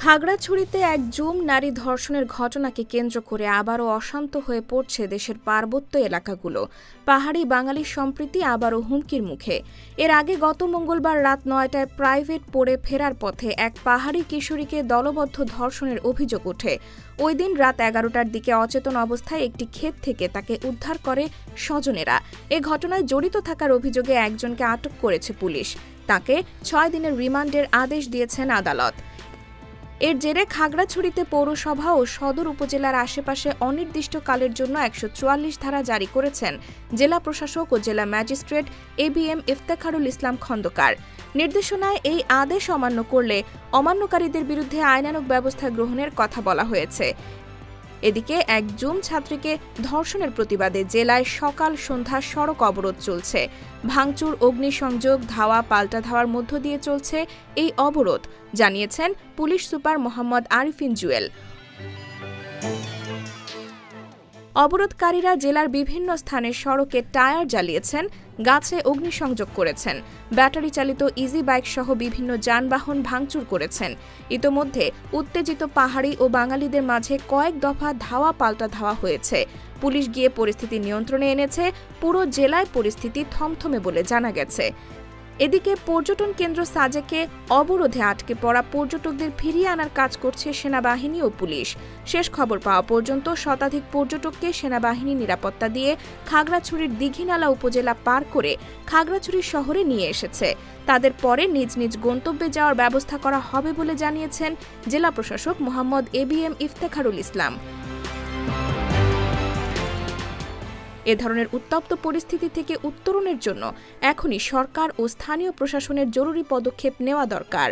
খাগড়াছড়িতে এক জুম নারী ধর্ষণের ঘটনাকে কেন্দ্র করে আবারও অশান্ত হয়ে পড়ছে দেশের পার্বত্য এলাকাগুলো। পাহাড়ি বাঙালি সম্প্রীতি আবারও হুমকির মুখে। এর আগে গত মঙ্গলবার রাত ৯টায় প্রাইভেট পড়ে ফেরার পথে এক পাহাড়ি কিশোরীকে দলবদ্ধ ধর্ষণের অভিযোগ ওঠে। ওই দিন রাত ১১টার দিকে অচেতন অবস্থায় একটি ক্ষেত থেকে তাকে উদ্ধার করে স্বজনেরা। এ ঘটনায় জড়িত থাকার অভিযোগে একজনকে আটক করেছে পুলিশ। তাকে ৬ দিনের রিমান্ডের আদেশ দিয়েছেন আদালত। এর জেরে খাগড়াছড়িতে পৌরসভা ও সদর উপজেলার আশেপাশে অনির্দিষ্টকালের জন্য ১৪৪ ধারা জারি করেছেন জেলা প্রশাসক ও জেলা ম্যাজিস্ট্রেট এবিএম ইফতেখারুল ইসলাম খন্দকার। নির্দেশনায় এই আদেশ অমান্য করলে অমান্যকারীদের বিরুদ্ধে আইনানুগ ব্যবস্থা গ্রহণের কথা বলা হয়েছে। এদিকে এক জুম ছাত্রীকে ধর্ষণের প্রতিবাদে জেলায় সকাল সন্ধ্যা সড়ক অবরোধ চলছে। ভাঙচুর, অগ্নিসংযোগ, ধাওয়া পাল্টা ধাওয়ার মধ্য দিয়ে চলছে এই অবরোধ, জানিয়েছেন পুলিশ সুপার মোহাম্মদ আরিফিন জুয়েল। অবরোধকারীরা জেলার বিভিন্ন স্থানে সড়কে টায়ার জ্বালিয়েছেন, গাছে অগ্নিসংযোগ করেছেন, ব্যাটারি চালিত ইজি বাইক সহ বিভিন্ন যানবাহন ভাঙচুর করেছেন। ইতোমধ্যে উত্তেজিত পাহাড়ি ও বাঙালিদের মাঝে কয়েক দফা ধাওয়া পাল্টা ধাওয়া হয়েছে। পুলিশ গিয়ে পরিস্থিতি নিয়ন্ত্রণে এনেছে। পুরো জেলায় পরিস্থিতি থমথমে বলে জানা গেছে। এদিকে পর্যটন কেন্দ্র সাজেকে অবরোধে আটকে পড়া পর্যটকদের ফিরিয়ে আনার কাজ করছে সেনাবাহিনী ও পুলিশ। শেষ খবর পাওয়া পর্যন্ত শতাধিক পর্যটককে সেনাবাহিনী নিরাপত্তা দিয়ে খাগড়াছড়ির দীঘিনালা উপজেলা পার করে খাগড়াছড়ি শহরে নিয়ে এসেছে। তাদের পরে নিজ নিজ গন্তব্যে যাওয়ার ব্যবস্থা করা হবে বলে জানিয়েছেন জেলা প্রশাসক মোহাম্মদ এবিএম ইফতেখারুল ইসলাম। এ ধরনের উত্তপ্ত পরিস্থিতি থেকে উত্তরণের জন্য এখনই সরকার ও স্থানীয় প্রশাসনের জরুরি পদক্ষেপ নেওয়া দরকার।